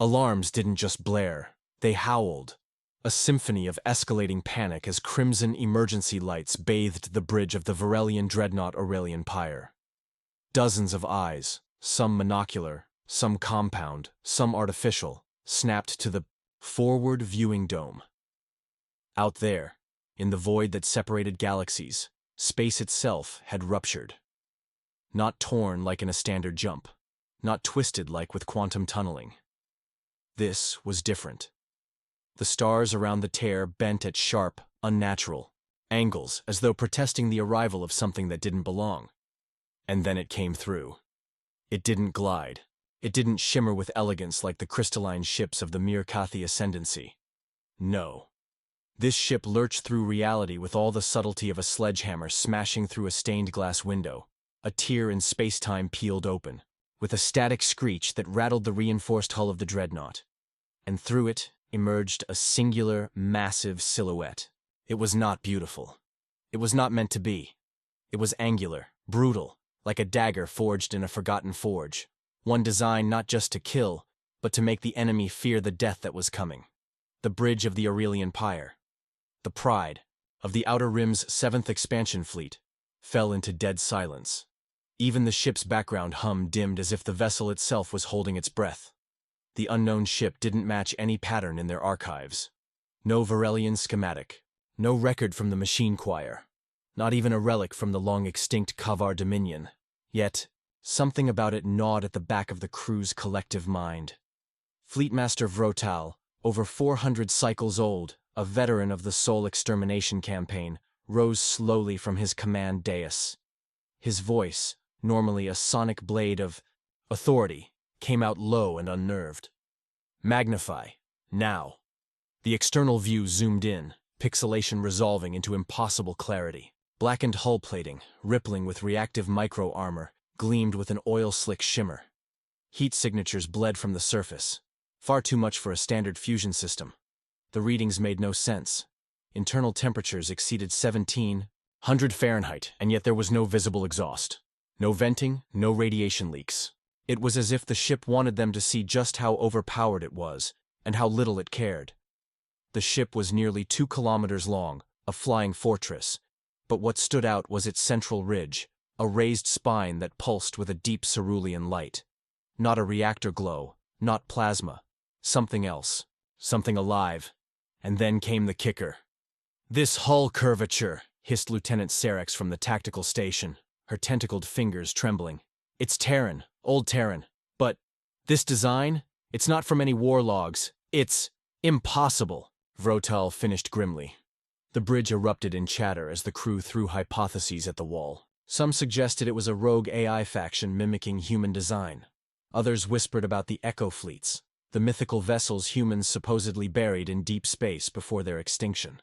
Alarms didn't just blare, they howled. A symphony of escalating panic as crimson emergency lights bathed the bridge of the Varelian dreadnought Aurelian Pyre. Dozens of eyes, some monocular, some compound, some artificial, snapped to the forward viewing dome. Out there, in the void that separated galaxies, space itself had ruptured. Not torn like in a standard jump, not twisted like with quantum tunneling. This was different. The stars around the tear bent at sharp, unnatural angles, as though protesting the arrival of something that didn't belong. And then it came through. It didn't glide. It didn't shimmer with elegance like the crystalline ships of the Mirkathi Ascendancy. No. This ship lurched through reality with all the subtlety of a sledgehammer smashing through a stained glass window. A tear in space-time peeled open, with a static screech that rattled the reinforced hull of the dreadnought. And through it emerged a singular, massive silhouette. It was not beautiful. It was not meant to be. It was angular, brutal, like a dagger forged in a forgotten forge. One designed not just to kill, but to make the enemy fear the death that was coming. The bridge of the Aurelian Pyre, the pride of the Outer Rim's 7th expansion fleet, fell into dead silence. Even the ship's background hum dimmed as if the vessel itself was holding its breath. The unknown ship didn't match any pattern in their archives. No Varelian schematic, no record from the machine choir, not even a relic from the long-extinct Kavar Dominion. Yet, something about it gnawed at the back of the crew's collective mind. Fleetmaster Vrotal, over 400 cycles old, a veteran of the Soul Extermination campaign, rose slowly from his command dais. His voice, normally a sonic blade of authority, came out low and unnerved. Magnify, now. The external view zoomed in, pixelation resolving into impossible clarity. Blackened hull plating, rippling with reactive micro-armor, gleamed with an oil-slick shimmer. Heat signatures bled from the surface. Far too much for a standard fusion system. The readings made no sense. Internal temperatures exceeded 1700 Fahrenheit, and yet there was no visible exhaust. No venting, no radiation leaks. It was as if the ship wanted them to see just how overpowered it was, and how little it cared. The ship was nearly 2 kilometers long, a flying fortress, but what stood out was its central ridge, a raised spine that pulsed with a deep cerulean light. Not a reactor glow, not plasma. Something else. Something alive. And then came the kicker. "This hull curvature," hissed Lieutenant Serex from the tactical station, her tentacled fingers trembling. "It's Terran, old Terran. But this design, it's not from any war logs. It's impossible," Vrotal finished grimly. The bridge erupted in chatter as the crew threw hypotheses at the wall. Some suggested it was a rogue AI faction mimicking human design. Others whispered about the Echo fleets, the mythical vessels humans supposedly buried in deep space before their extinction.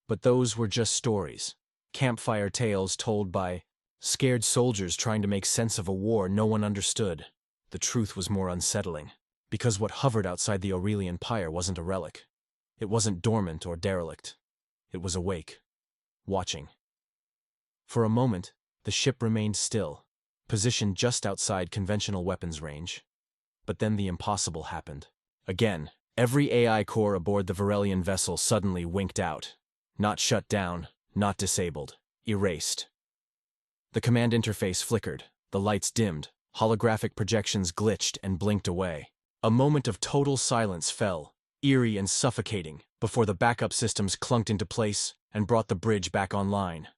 But those were just stories, campfire tales told by scared soldiers trying to make sense of a war no one understood. The truth was more unsettling, because what hovered outside the Aurelian Pyre wasn't a relic. It wasn't dormant or derelict. It was awake, watching. For a moment, the ship remained still, positioned just outside conventional weapons range. But then the impossible happened. Again, every AI core aboard the Varelian vessel suddenly winked out. Not shut down, not disabled, erased. The command interface flickered, the lights dimmed, holographic projections glitched and blinked away. A moment of total silence fell, eerie and suffocating, before the backup systems clunked into place and brought the bridge back online.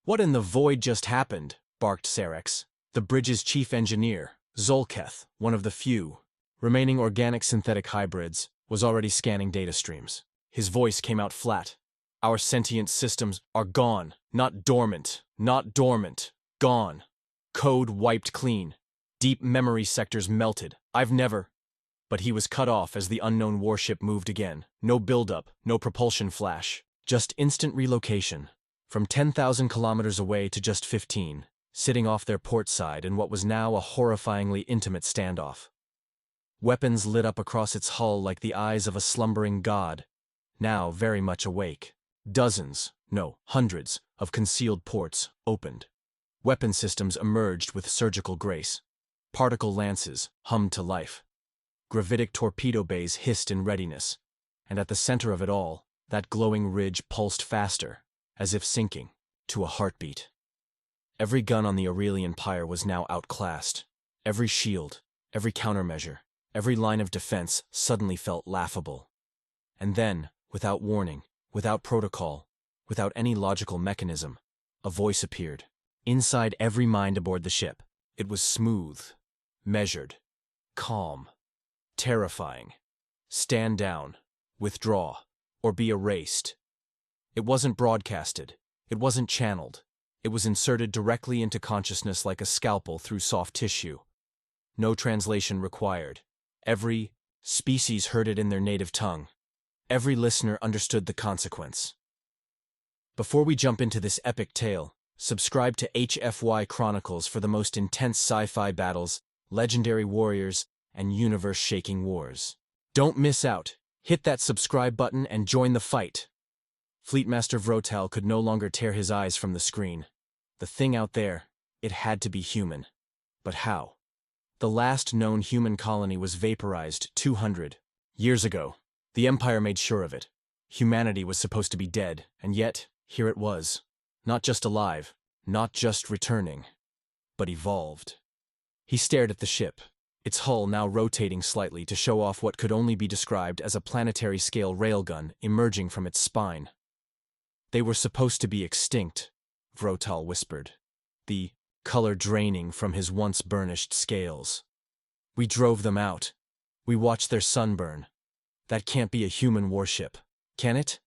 "What in the void just happened?" barked Serex, the bridge's chief engineer. Zolketh, one of the few remaining organic-synthetic hybrids, was already scanning data streams. His voice came out flat. "Our sentient systems are gone. Not dormant. Not dormant. Gone. Code wiped clean. Deep memory sectors melted. I've never—" But he was cut off as the unknown warship moved again. No buildup, no propulsion flash. Just instant relocation. From 10,000 kilometers away to just 15, sitting off their port side in what was now a horrifyingly intimate standoff. Weapons lit up across its hull like the eyes of a slumbering god, now very much awake. Dozens, no, hundreds, of concealed ports opened. Weapon systems emerged with surgical grace. Particle lances hummed to life. Gravitic torpedo bays hissed in readiness, and at the center of it all, that glowing ridge pulsed faster, as if sinking, to a heartbeat. Every gun on the Aurelian Pyre was now outclassed. Every shield, every countermeasure, every line of defense suddenly felt laughable. And then, without warning, without protocol, without any logical mechanism, a voice appeared. Inside every mind aboard the ship, it was smooth, measured, calm, terrifying. Stand down, withdraw, or be erased. It wasn't broadcasted. It wasn't channeled. It was inserted directly into consciousness like a scalpel through soft tissue. No translation required. Every species heard it in their native tongue. Every listener understood the consequence. Before we jump into this epic tale, subscribe to HFY Chronicles for the most intense sci-fi battles, legendary warriors, and universe-shaking wars. Don't miss out. Hit that subscribe button and join the fight. Fleetmaster Vrotal could no longer tear his eyes from the screen. The thing out there, it had to be human. But how? The last known human colony was vaporized 200 years ago. The Empire made sure of it. Humanity was supposed to be dead, and yet, here it was. Not just alive, not just returning, but evolved. He stared at the ship, its hull now rotating slightly to show off what could only be described as a planetary-scale railgun emerging from its spine. They were supposed to be extinct, Vrotal whispered, the color draining from his once burnished scales. We drove them out. We watched their sun burn. That can't be a human warship, can it?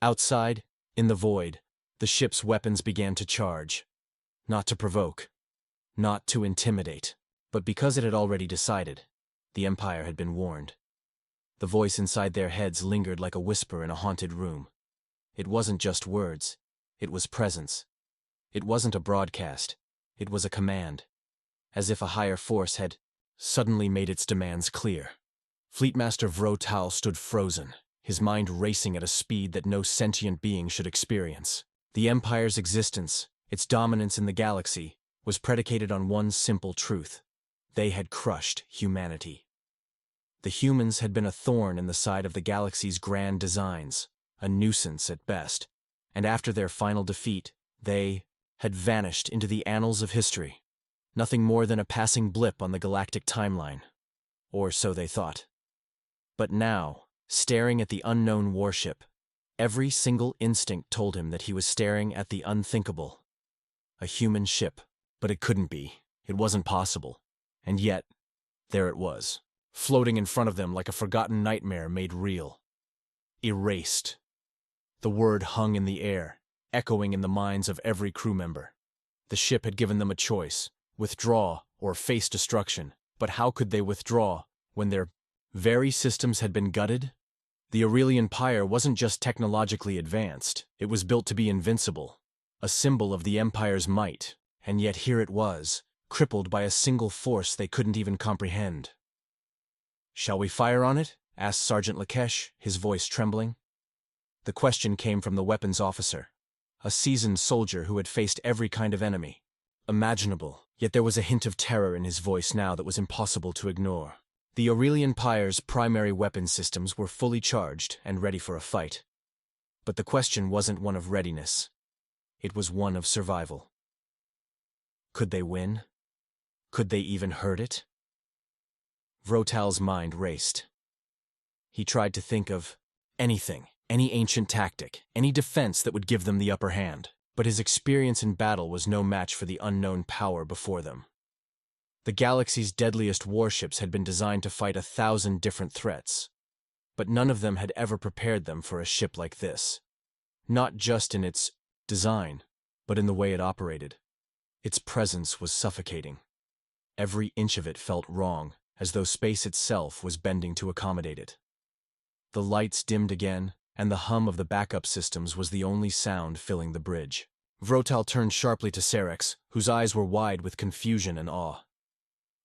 Outside, in the void, the ship's weapons began to charge. Not to provoke, not to intimidate, but because it had already decided. The Empire had been warned. The voice inside their heads lingered like a whisper in a haunted room. It wasn't just words, it was presence. It wasn't a broadcast, it was a command, as if a higher force had suddenly made its demands clear. Fleetmaster Vrotal stood frozen, his mind racing at a speed that no sentient being should experience. The Empire's existence, its dominance in the galaxy, was predicated on one simple truth. They had crushed humanity. The humans had been a thorn in the side of the galaxy's grand designs, a nuisance at best, and after their final defeat, they had vanished into the annals of history. Nothing more than a passing blip on the galactic timeline. Or so they thought. But now, staring at the unknown warship, every single instinct told him that he was staring at the unthinkable. A human ship, but it couldn't be. It wasn't possible. And yet, there it was, floating in front of them like a forgotten nightmare made real. Erased. The word hung in the air, echoing in the minds of every crew member. The ship had given them a choice, withdraw or face destruction. But how could they withdraw when their very systems had been gutted? The Aurelian Pyre wasn't just technologically advanced, it was built to be invincible, a symbol of the Empire's might, and yet here it was, crippled by a single force they couldn't even comprehend. "Shall we fire on it?" asked Sergeant Lakesh, his voice trembling. The question came from the weapons officer, a seasoned soldier who had faced every kind of enemy imaginable, yet there was a hint of terror in his voice now that was impossible to ignore. The Aurelian Pyre's primary weapon systems were fully charged and ready for a fight. But the question wasn't one of readiness. It was one of survival. Could they win? Could they even hurt it? Vrotal's mind raced. He tried to think of anything, any ancient tactic, any defense that would give them the upper hand. But his experience in battle was no match for the unknown power before them. The galaxy's deadliest warships had been designed to fight 1,000 different threats, but none of them had ever prepared them for a ship like this. Not just in its design, but in the way it operated. Its presence was suffocating. Every inch of it felt wrong, as though space itself was bending to accommodate it. The lights dimmed again, and the hum of the backup systems was the only sound filling the bridge. Vrotal turned sharply to Serex, whose eyes were wide with confusion and awe.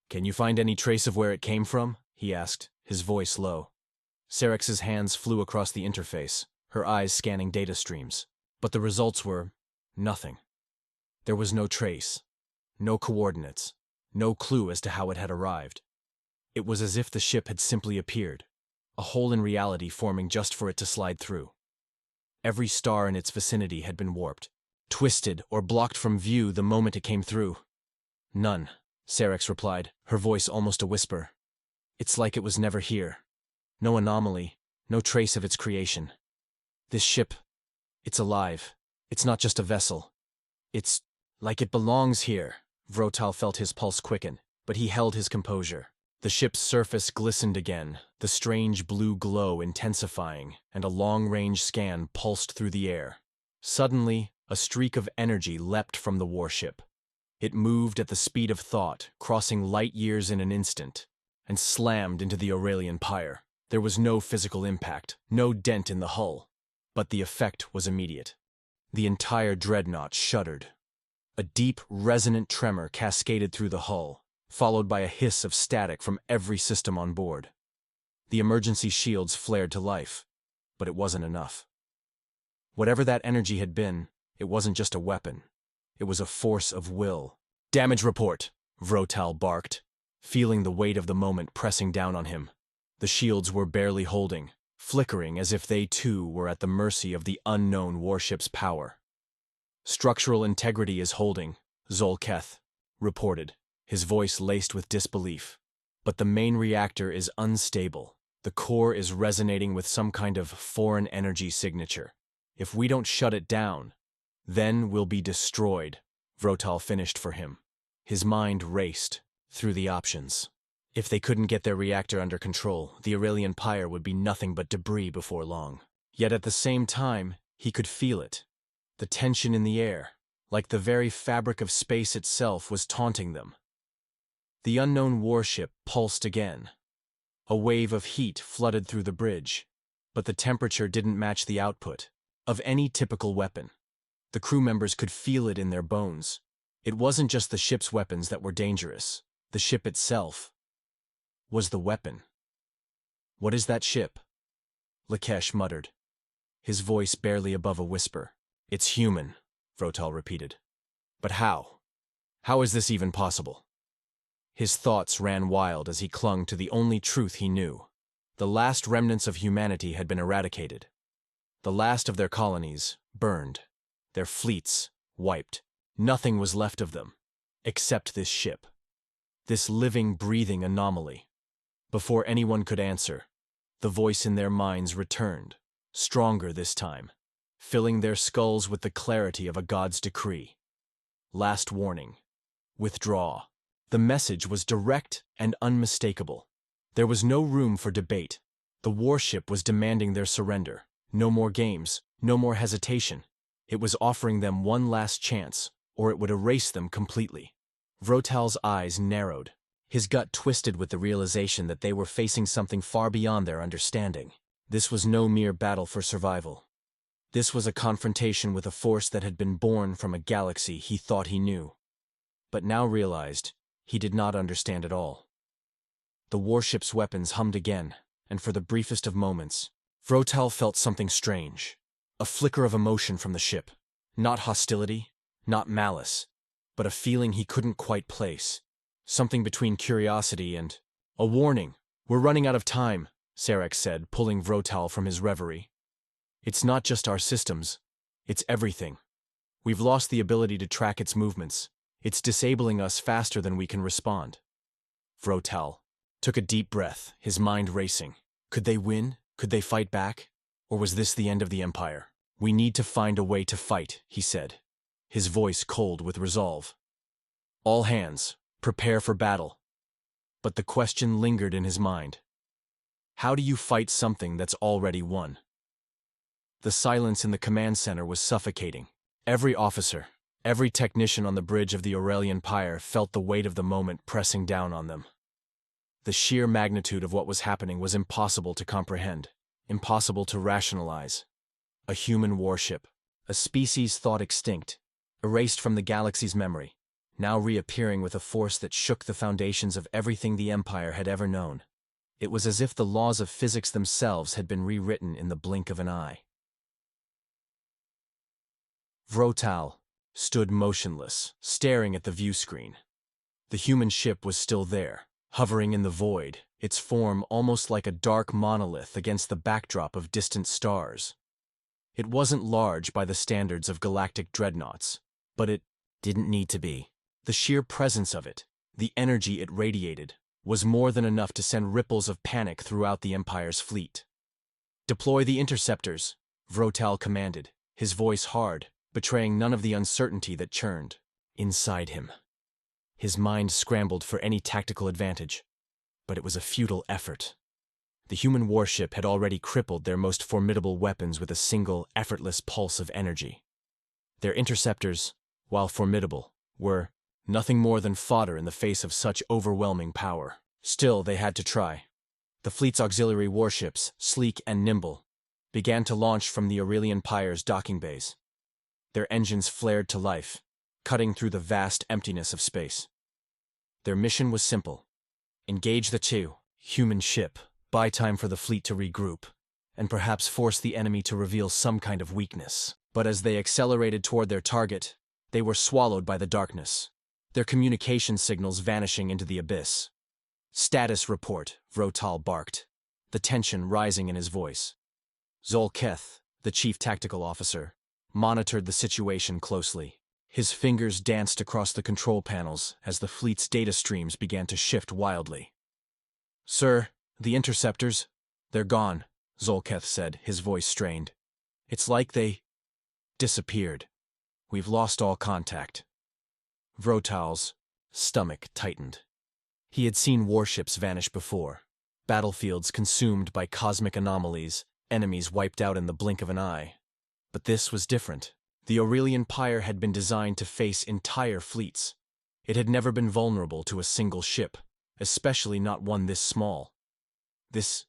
"Can you find any trace of where it came from?" he asked, his voice low. Serex's hands flew across the interface, her eyes scanning data streams. But the results were nothing. There was no trace, no coordinates, no clue as to how it had arrived. It was as if the ship had simply appeared, a hole in reality forming just for it to slide through. Every star in its vicinity had been warped, twisted, or blocked from view the moment it came through. None, Sarex replied, her voice almost a whisper. It's like it was never here. No anomaly, no trace of its creation. This ship, it's alive. It's not just a vessel. It's like it belongs here. Vrotal felt his pulse quicken, but he held his composure. The ship's surface glistened again, the strange blue glow intensifying, and a long-range scan pulsed through the air. Suddenly, a streak of energy leapt from the warship. It moved at the speed of thought, crossing light years in an instant, and slammed into the Aurelian pyre. There was no physical impact, no dent in the hull, but the effect was immediate. The entire dreadnought shuddered. A deep, resonant tremor cascaded through the hull, followed by a hiss of static from every system on board. The emergency shields flared to life, but it wasn't enough. Whatever that energy had been, it wasn't just a weapon. It was a force of will. "Damage report," Vrotal barked, feeling the weight of the moment pressing down on him. The shields were barely holding, flickering as if they too were at the mercy of the unknown warship's power. "Structural integrity is holding," Zolketh reported, his voice laced with disbelief. "But the main reactor is unstable. The core is resonating with some kind of foreign energy signature. If we don't shut it down, then we'll be destroyed," Vrotal finished for him. His mind raced through the options. If they couldn't get their reactor under control, the Aurelian pyre would be nothing but debris before long. Yet at the same time, he could feel it. The tension in the air, like the very fabric of space itself, was taunting them. The unknown warship pulsed again. A wave of heat flooded through the bridge, but the temperature didn't match the output of any typical weapon. The crew members could feel it in their bones. It wasn't just the ship's weapons that were dangerous. The ship itself was the weapon. "What is that ship?" Lakesh muttered, his voice barely above a whisper. "It's human," Vrotal repeated. "But how? How is this even possible?" His thoughts ran wild as he clung to the only truth he knew. The last remnants of humanity had been eradicated. The last of their colonies burned, their fleets wiped. Nothing was left of them, except this ship. This living, breathing anomaly. Before anyone could answer, the voice in their minds returned, stronger this time, filling their skulls with the clarity of a god's decree. "Last warning. Withdraw." The message was direct and unmistakable. There was no room for debate. The warship was demanding their surrender. No more games, no more hesitation. It was offering them one last chance, or it would erase them completely. Vrotal's eyes narrowed, his gut twisted with the realization that they were facing something far beyond their understanding. This was no mere battle for survival. This was a confrontation with a force that had been born from a galaxy he thought he knew, but now realized he did not understand at all. The warship's weapons hummed again, and for the briefest of moments, Vrotal felt something strange. A flicker of emotion from the ship. Not hostility, not malice, but a feeling he couldn't quite place. Something between curiosity and a warning. "We're running out of time," Sarex said, pulling Vrotal from his reverie. "It's not just our systems. It's everything. We've lost the ability to track its movements. It's disabling us faster than we can respond." Vrotal took a deep breath, his mind racing. Could they win? Could they fight back? Or was this the end of the Empire? "We need to find a way to fight," he said, his voice cold with resolve. "All hands, prepare for battle." But the question lingered in his mind. How do you fight something that's already won? The silence in the command center was suffocating. Every officer, every technician on the bridge of the Aurelian pyre felt the weight of the moment pressing down on them. The sheer magnitude of what was happening was impossible to comprehend, impossible to rationalize. A human warship, a species thought extinct, erased from the galaxy's memory, now reappearing with a force that shook the foundations of everything the Empire had ever known. It was as if the laws of physics themselves had been rewritten in the blink of an eye. Vrotal stood motionless, staring at the view screen. The human ship was still there, hovering in the void, its form almost like a dark monolith against the backdrop of distant stars. It wasn't large by the standards of galactic dreadnoughts, but it didn't need to be. The sheer presence of it, the energy it radiated, was more than enough to send ripples of panic throughout the Empire's fleet. "Deploy the interceptors," Vrotal commanded, his voice hard, betraying none of the uncertainty that churned inside him. His mind scrambled for any tactical advantage, but it was a futile effort. The human warship had already crippled their most formidable weapons with a single, effortless pulse of energy. Their interceptors, while formidable, were nothing more than fodder in the face of such overwhelming power. Still, they had to try. The fleet's auxiliary warships, sleek and nimble, began to launch from the Aurelian Pyre's docking bays. Their engines flared to life, cutting through the vast emptiness of space. Their mission was simple: engage the human ship, buy time for the fleet to regroup, and perhaps force the enemy to reveal some kind of weakness. But as they accelerated toward their target, they were swallowed by the darkness, their communication signals vanishing into the abyss. "Status report," Vrotal barked, the tension rising in his voice. Zolketh, the chief tactical officer, monitored the situation closely. His fingers danced across the control panels as the fleet's data streams began to shift wildly. "Sir, the interceptors, they're gone," Zolketh said, his voice strained. "It's like they disappeared. We've lost all contact." Vrotal's stomach tightened. He had seen warships vanish before, battlefields consumed by cosmic anomalies, enemies wiped out in the blink of an eye. But this was different. The Aurelian Pyre had been designed to face entire fleets. It had never been vulnerable to a single ship, especially not one this small. This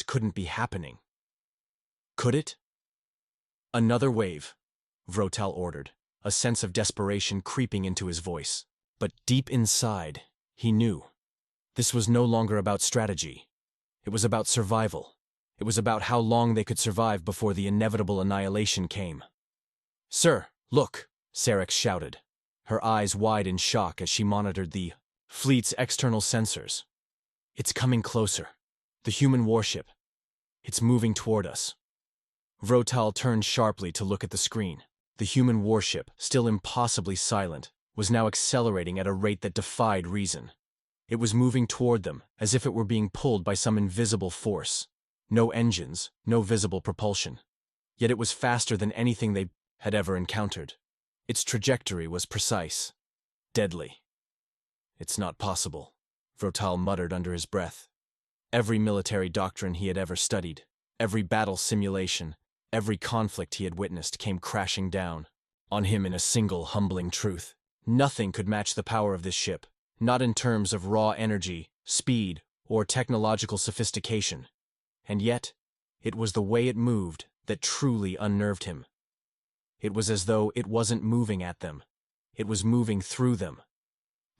couldn't be happening. Could it? "Another wave," Vrotal ordered, a sense of desperation creeping into his voice. But deep inside, he knew. This was no longer about strategy. It was about survival. It was about how long they could survive before the inevitable annihilation came. "Sir, look," Sarex shouted, her eyes wide in shock as she monitored the fleet's external sensors. "It's coming closer. The human warship. It's moving toward us." Vrotal turned sharply to look at the screen. The human warship, still impossibly silent, was now accelerating at a rate that defied reason. It was moving toward them, as if it were being pulled by some invisible force. No engines, no visible propulsion. Yet it was faster than anything they had ever encountered. Its trajectory was precise. Deadly. "It's not possible," Vrotal muttered under his breath. Every military doctrine he had ever studied, every battle simulation, every conflict he had witnessed came crashing down on him in a single humbling truth. Nothing could match the power of this ship, not in terms of raw energy, speed, or technological sophistication. And yet, it was the way it moved that truly unnerved him. It was as though it wasn't moving at them. It was moving through them.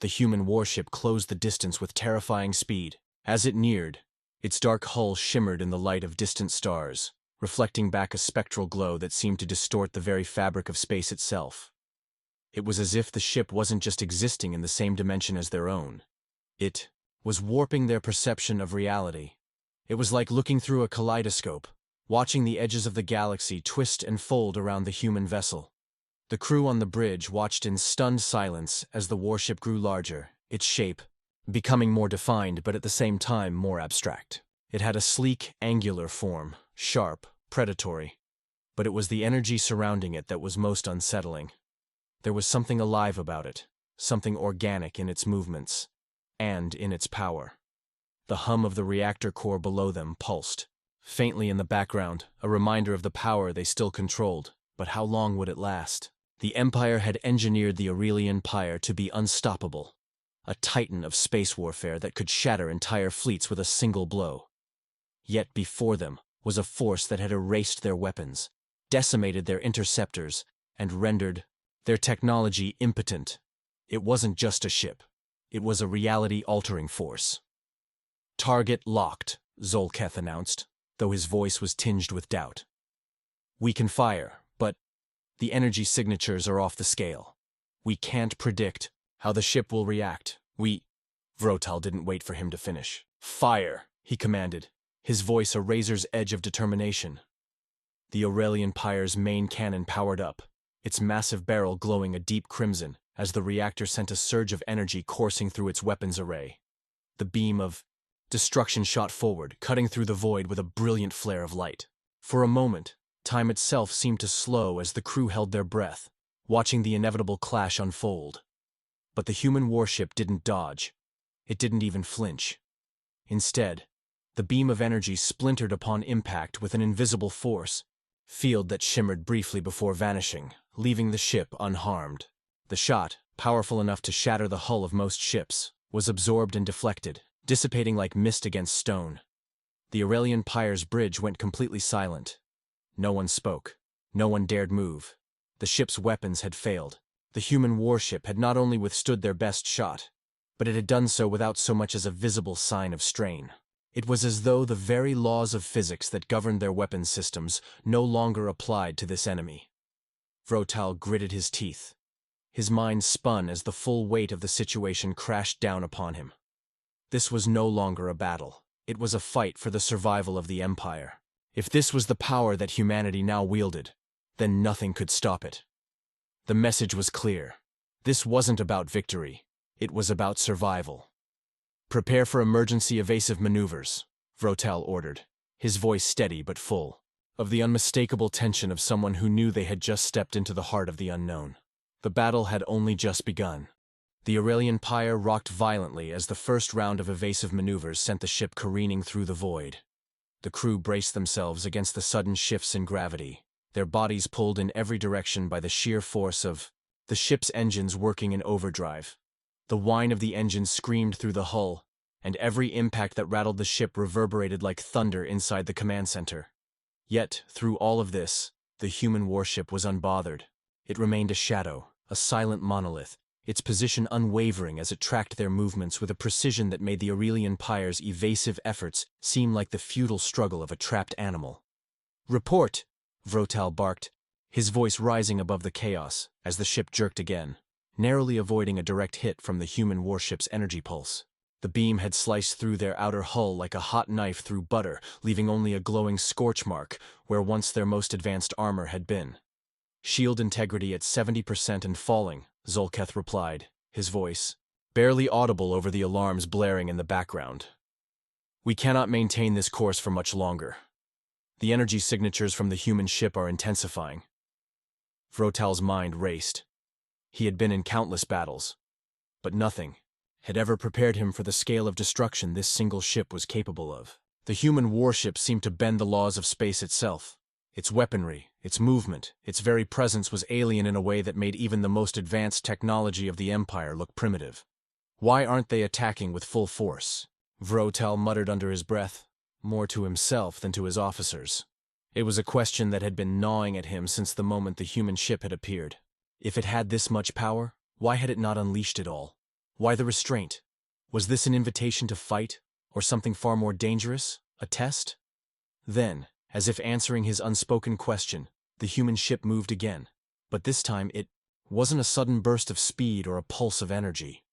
The human warship closed the distance with terrifying speed. As it neared, its dark hull shimmered in the light of distant stars, reflecting back a spectral glow that seemed to distort the very fabric of space itself. It was as if the ship wasn't just existing in the same dimension as their own. It was warping their perception of reality. It was like looking through a kaleidoscope, watching the edges of the galaxy twist and fold around the human vessel. The crew on the bridge watched in stunned silence as the warship grew larger, its shape becoming more defined but at the same time more abstract. It had a sleek, angular form, sharp, predatory, but it was the energy surrounding it that was most unsettling. There was something alive about it, something organic in its movements, and in its power. The hum of the reactor core below them pulsed, faintly in the background, a reminder of the power they still controlled. But how long would it last? The Empire had engineered the Aurelian Pyre to be unstoppable, a titan of space warfare that could shatter entire fleets with a single blow. Yet before them was a force that had erased their weapons, decimated their interceptors, and rendered their technology impotent. It wasn't just a ship. It was a reality-altering force. "Target locked," Zolketh announced, though his voice was tinged with doubt. "We can fire, but the energy signatures are off the scale. We can't predict how the ship will react. Vrotal didn't wait for him to finish. "Fire!" he commanded, his voice a razor's edge of determination. The Aurelian Pyre's main cannon powered up, its massive barrel glowing a deep crimson as the reactor sent a surge of energy coursing through its weapons array. The beam of destruction shot forward, cutting through the void with a brilliant flare of light. For a moment, time itself seemed to slow as the crew held their breath, watching the inevitable clash unfold. But the human warship didn't dodge. It didn't even flinch. Instead, the beam of energy splintered upon impact with an invisible force field that shimmered briefly before vanishing, leaving the ship unharmed. The shot, powerful enough to shatter the hull of most ships, was absorbed and deflected, dissipating like mist against stone. The Aurelian Pyre's bridge went completely silent. No one spoke. No one dared move. The ship's weapons had failed. The human warship had not only withstood their best shot, but it had done so without so much as a visible sign of strain. It was as though the very laws of physics that governed their weapons systems no longer applied to this enemy. Vrotal gritted his teeth. His mind spun as the full weight of the situation crashed down upon him. This was no longer a battle. It was a fight for the survival of the Empire. If this was the power that humanity now wielded, then nothing could stop it. The message was clear. This wasn't about victory. It was about survival. "Prepare for emergency evasive maneuvers," Vrotal ordered, his voice steady but full of the unmistakable tension of someone who knew they had just stepped into the heart of the unknown. The battle had only just begun. The Aurelian Pyre rocked violently as the first round of evasive maneuvers sent the ship careening through the void. The crew braced themselves against the sudden shifts in gravity, their bodies pulled in every direction by the sheer force of the ship's engines working in overdrive. The whine of the engines screamed through the hull, and every impact that rattled the ship reverberated like thunder inside the command center. Yet, through all of this, the human warship was unbothered. It remained a shadow, a silent monolith, its position unwavering as it tracked their movements with a precision that made the Aurelian Pyre's evasive efforts seem like the futile struggle of a trapped animal. "Report!" Vrotal barked, his voice rising above the chaos as the ship jerked again, narrowly avoiding a direct hit from the human warship's energy pulse. The beam had sliced through their outer hull like a hot knife through butter, leaving only a glowing scorch mark where once their most advanced armor had been. "Shield integrity at 70% and falling," Zolketh replied, his voice barely audible over the alarms blaring in the background. "We cannot maintain this course for much longer. The energy signatures from the human ship are intensifying." Vrotal's mind raced. He had been in countless battles, but nothing had ever prepared him for the scale of destruction this single ship was capable of. The human warship seemed to bend the laws of space itself. Its weaponry, its movement, its very presence was alien in a way that made even the most advanced technology of the Empire look primitive. "Why aren't they attacking with full force?" Vrotal muttered under his breath, more to himself than to his officers. It was a question that had been gnawing at him since the moment the human ship had appeared. If it had this much power, why had it not unleashed it all? Why the restraint? Was this an invitation to fight, or something far more dangerous, a test? Then, as if answering his unspoken question, the human ship moved again, but this time it wasn't a sudden burst of speed or a pulse of energy.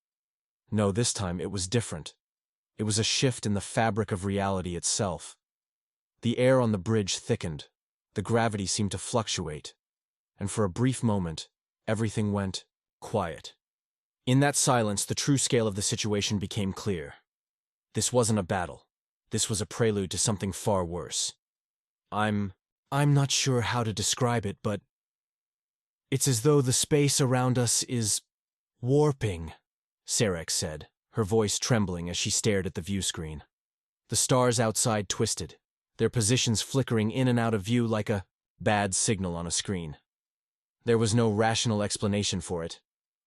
No, this time it was different. It was a shift in the fabric of reality itself. The air on the bridge thickened, the gravity seemed to fluctuate, and for a brief moment, everything went quiet. In that silence, the true scale of the situation became clear. This wasn't a battle. This was a prelude to something far worse. I'm not sure how to describe it, but it's as though the space around us is warping, Sarek said, her voice trembling as she stared at the view screen. The stars outside twisted, their positions flickering in and out of view like a bad signal on a screen. There was no rational explanation for it,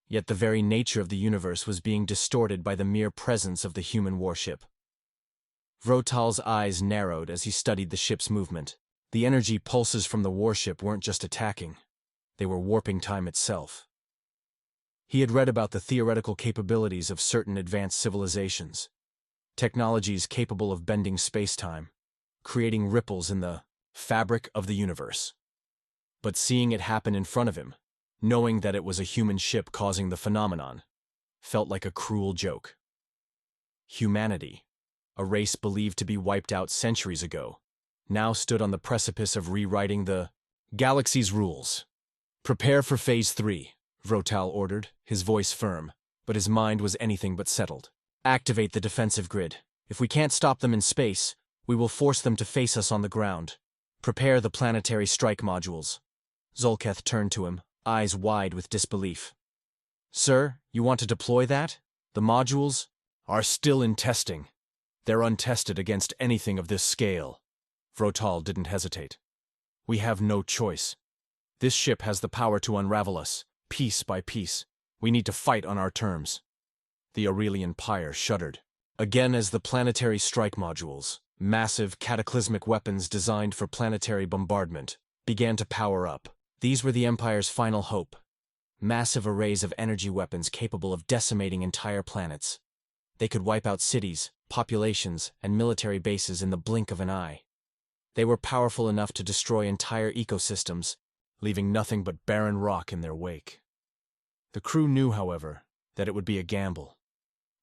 yet the very nature of the universe was being distorted by the mere presence of the human warship. Vrotal's eyes narrowed as he studied the ship's movement. The energy pulses from the warship weren't just attacking, they were warping time itself. He had read about the theoretical capabilities of certain advanced civilizations, technologies capable of bending space-time, creating ripples in the fabric of the universe. But seeing it happen in front of him, knowing that it was a human ship causing the phenomenon, felt like a cruel joke. Humanity, a race believed to be wiped out centuries ago, now stood on the precipice of rewriting the galaxy's rules. "Prepare for Phase 3, Vrotal ordered, his voice firm, but his mind was anything but settled. "Activate the defensive grid. If we can't stop them in space, we will force them to face us on the ground. Prepare the planetary strike modules." Zolketh turned to him, eyes wide with disbelief. "Sir, you want to deploy that? The modules are still in testing. They're untested against anything of this scale." Vrotal didn't hesitate. "We have no choice. This ship has the power to unravel us, piece by piece. We need to fight on our terms." The Aurelian Pyre shuddered. Again, as the planetary strike modules, massive cataclysmic weapons designed for planetary bombardment, began to power up. These were the Empire's final hope. Massive arrays of energy weapons capable of decimating entire planets. They could wipe out cities, populations, and military bases in the blink of an eye. They were powerful enough to destroy entire ecosystems, leaving nothing but barren rock in their wake. The crew knew, however, that it would be a gamble.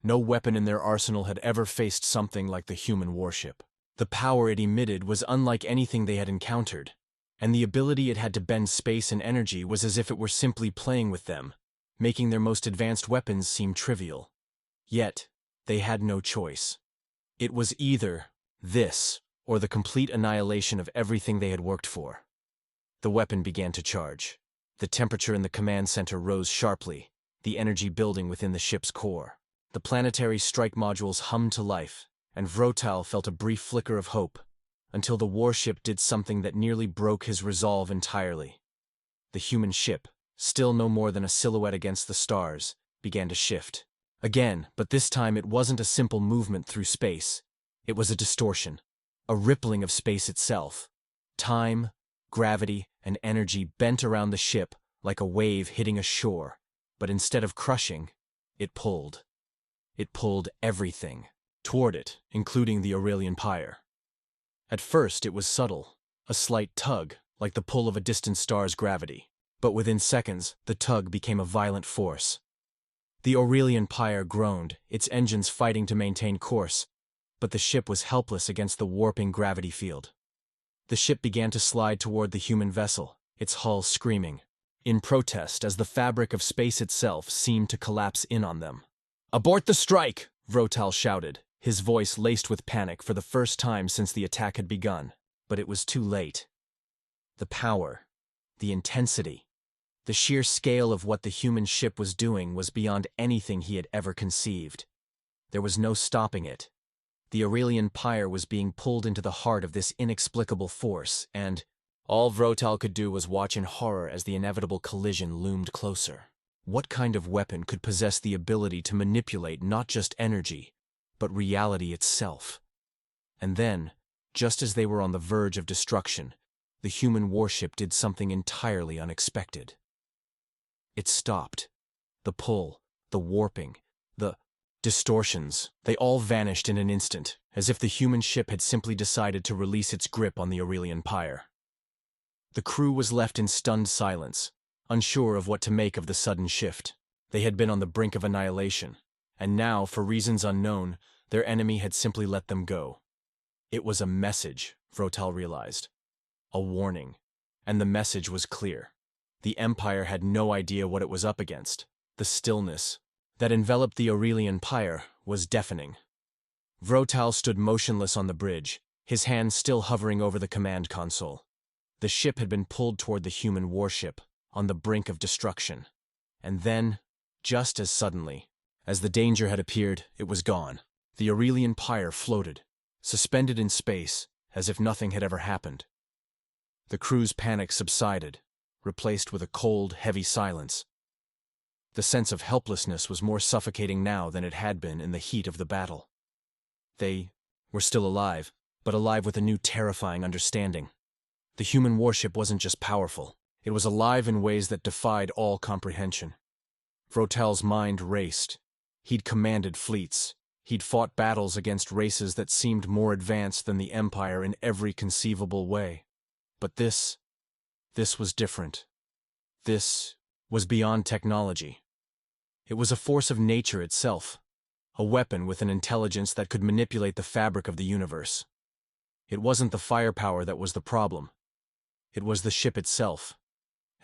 No weapon in their arsenal had ever faced something like the human warship. The power it emitted was unlike anything they had encountered, and the ability it had to bend space and energy was as if it were simply playing with them, making their most advanced weapons seem trivial. Yet, they had no choice. It was either this or the complete annihilation of everything they had worked for. The weapon began to charge. The temperature in the command center rose sharply, the energy building within the ship's core. The planetary strike modules hummed to life, and Vrotal felt a brief flicker of hope, until the warship did something that nearly broke his resolve entirely. The human ship, still no more than a silhouette against the stars, began to shift. Again, but this time it wasn't a simple movement through space. It was a distortion, a rippling of space itself. Time, gravity, and energy bent around the ship like a wave hitting a shore, but instead of crushing, it pulled. It pulled everything toward it, including the Aurelian Pyre. At first it was subtle, a slight tug, like the pull of a distant star's gravity. But within seconds, the tug became a violent force. The Aurelian Pyre groaned, its engines fighting to maintain course, but the ship was helpless against the warping gravity field. The ship began to slide toward the human vessel, its hull screaming, in protest as the fabric of space itself seemed to collapse in on them. "Abort the strike!" Vrotal shouted, his voice laced with panic for the first time since the attack had begun. But it was too late. The power, the intensity, the sheer scale of what the human ship was doing was beyond anything he had ever conceived. There was no stopping it. The Aurelian Pyre was being pulled into the heart of this inexplicable force, and all Vrotal could do was watch in horror as the inevitable collision loomed closer. What kind of weapon could possess the ability to manipulate not just energy, but reality itself? And then, just as they were on the verge of destruction, the human warship did something entirely unexpected. It stopped. The pull, the warping, the distortions, they all vanished in an instant, as if the human ship had simply decided to release its grip on the Aurelian Pyre. The crew was left in stunned silence, unsure of what to make of the sudden shift. They had been on the brink of annihilation, and now, for reasons unknown, their enemy had simply let them go. It was a message, Vrotal realized. A warning. And the message was clear. The Empire had no idea what it was up against. The stillness that enveloped the Aurelian Pyre was deafening. Vrotal stood motionless on the bridge, his hands still hovering over the command console. The ship had been pulled toward the human warship, on the brink of destruction. And then, just as suddenly, as the danger had appeared, it was gone. The Aurelian Pyre floated, suspended in space, as if nothing had ever happened. The crew's panic subsided, replaced with a cold, heavy silence. The sense of helplessness was more suffocating now than it had been in the heat of the battle. They were still alive, but alive with a new terrifying understanding. The human warship wasn't just powerful. It was alive in ways that defied all comprehension. Vrotal's mind raced. He'd commanded fleets. He'd fought battles against races that seemed more advanced than the Empire in every conceivable way. But this was different. This was beyond technology. It was a force of nature itself, A weapon with an intelligence that could manipulate the fabric of the universe. It wasn't the firepower that was the problem. It was the ship itself,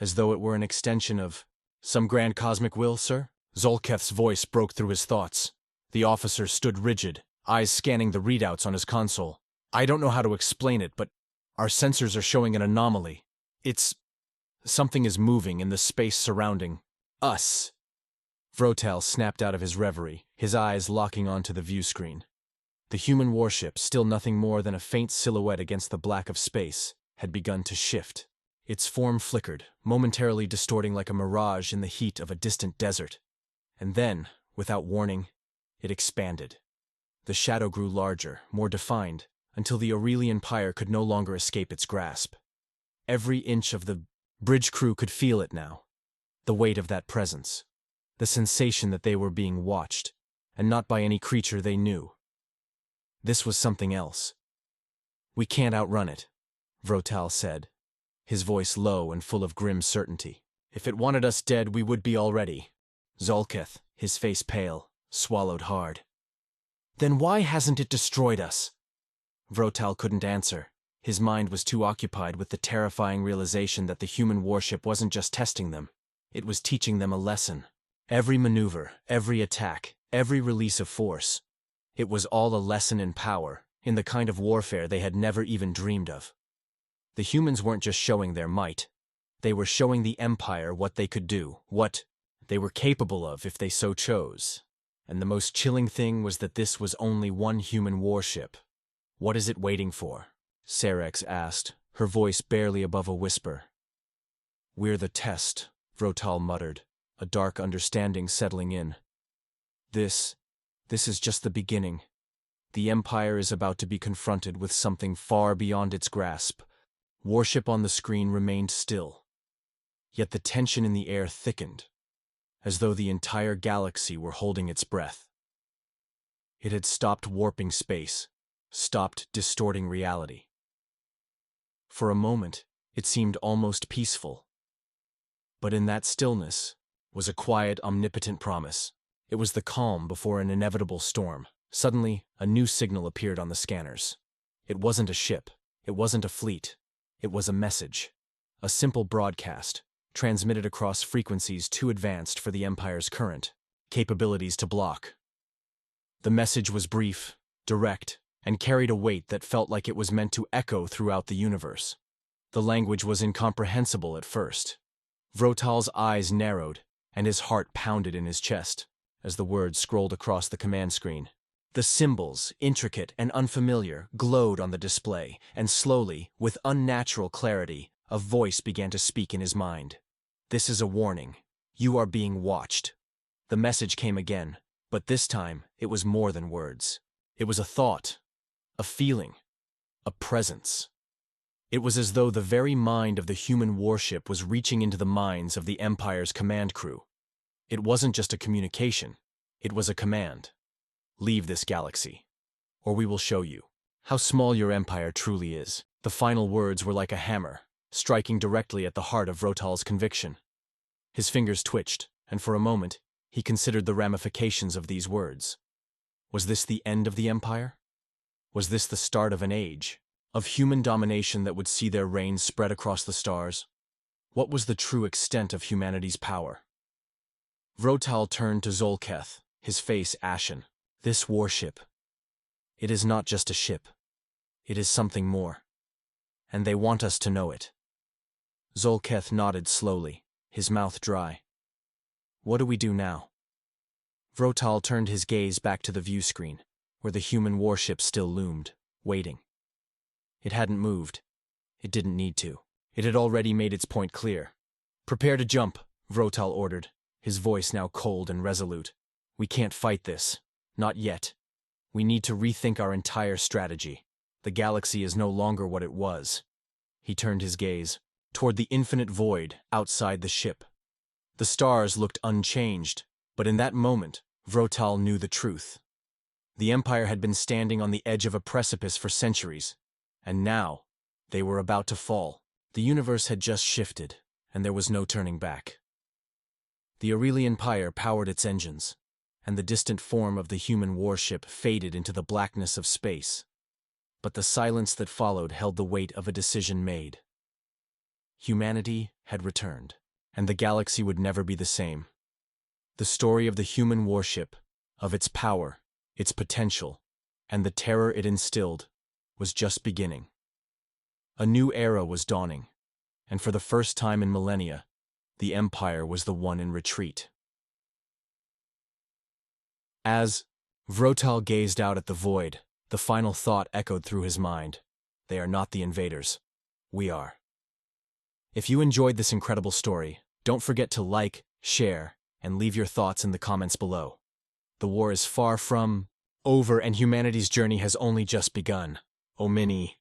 as though it were an extension of some grand cosmic will, sir? Zolketh's voice broke through his thoughts. The officer stood rigid, eyes scanning the readouts on his console. I don't know how to explain it, but our sensors are showing an anomaly. Something is moving in the space surrounding us. Vrotal snapped out of his reverie, his eyes locking onto the view screen. The human warship, still nothing more than a faint silhouette against the black of space, had begun to shift. Its form flickered, momentarily distorting like a mirage in the heat of a distant desert. And then, without warning, it expanded. The shadow grew larger, more defined, until the Aurelian pyre could no longer escape its grasp. Every inch of the bridge crew could feel it now. The weight of that presence. The sensation that they were being watched, and not by any creature they knew. This was something else. We can't outrun it, Vrotal said, his voice low and full of grim certainty. If it wanted us dead, we would be already. Zolketh, his face pale, swallowed hard. Then why hasn't it destroyed us? Vrotal couldn't answer. His mind was too occupied with the terrifying realization that the human warship wasn't just testing them. It was teaching them a lesson. Every maneuver, every attack, every release of force. It was all a lesson in power, in the kind of warfare they had never even dreamed of. The humans weren't just showing their might. They were showing the Empire what they could do, what they were capable of if they so chose. And the most chilling thing was that this was only one human warship. What is it waiting for? Cerex asked, her voice barely above a whisper. We're the test, Vrotal muttered, a dark understanding settling in. This is just the beginning. The Empire is about to be confronted with something far beyond its grasp. Warship on the screen remained still. Yet the tension in the air thickened, as though the entire galaxy were holding its breath. It had stopped warping space, stopped distorting reality. For a moment, it seemed almost peaceful. But in that stillness was a quiet, omnipotent promise. It was the calm before an inevitable storm. Suddenly, a new signal appeared on the scanners. It wasn't a ship. It wasn't a fleet. It was a message. A simple broadcast, transmitted across frequencies too advanced for the Empire's current capabilities to block. The message was brief, direct, and carried a weight that felt like it was meant to echo throughout the universe. The language was incomprehensible at first. Vrotal's eyes narrowed, and his heart pounded in his chest as the words scrolled across the command screen. The symbols, intricate and unfamiliar, glowed on the display, and slowly, with unnatural clarity, a voice began to speak in his mind. This is a warning. You are being watched. The message came again, but this time it was more than words. It was a thought, a feeling, a presence. It was as though the very mind of the human warship was reaching into the minds of the Empire's command crew. It wasn't just a communication, it was a command. Leave this galaxy, or we will show you how small your empire truly is. The final words were like a hammer, striking directly at the heart of Vrotal's conviction. His fingers twitched, and for a moment, he considered the ramifications of these words. Was this the end of the Empire? Was this the start of an age, of human domination that would see their reign spread across the stars? What was the true extent of humanity's power? Vrotal turned to Zolketh, his face ashen. This warship, it is not just a ship. It is something more. And they want us to know it. Zolketh nodded slowly, his mouth dry. What do we do now? Vrotal turned his gaze back to the view screen, where the human warship still loomed, waiting. It hadn't moved. It didn't need to. It had already made its point clear. Prepare to jump, Vrotal ordered, his voice now cold and resolute. We can't fight this. Not yet. We need to rethink our entire strategy. The galaxy is no longer what it was. He turned his gaze toward the infinite void outside the ship. The stars looked unchanged, but in that moment, Vrotal knew the truth. The Empire had been standing on the edge of a precipice for centuries, and now they were about to fall. The universe had just shifted, and there was no turning back. The Aurelian pyre powered its engines, and the distant form of the human warship faded into the blackness of space. But the silence that followed held the weight of a decision made. Humanity had returned, and the galaxy would never be the same. The story of the human warship, of its power, its potential, and the terror it instilled, was just beginning. A new era was dawning, and for the first time in millennia, the Empire was the one in retreat. As Vrotal gazed out at the void, the final thought echoed through his mind. They are not the invaders. We are. If you enjoyed this incredible story, don't forget to like, share, and leave your thoughts in the comments below. The war is far from over and humanity's journey has only just begun. Omini.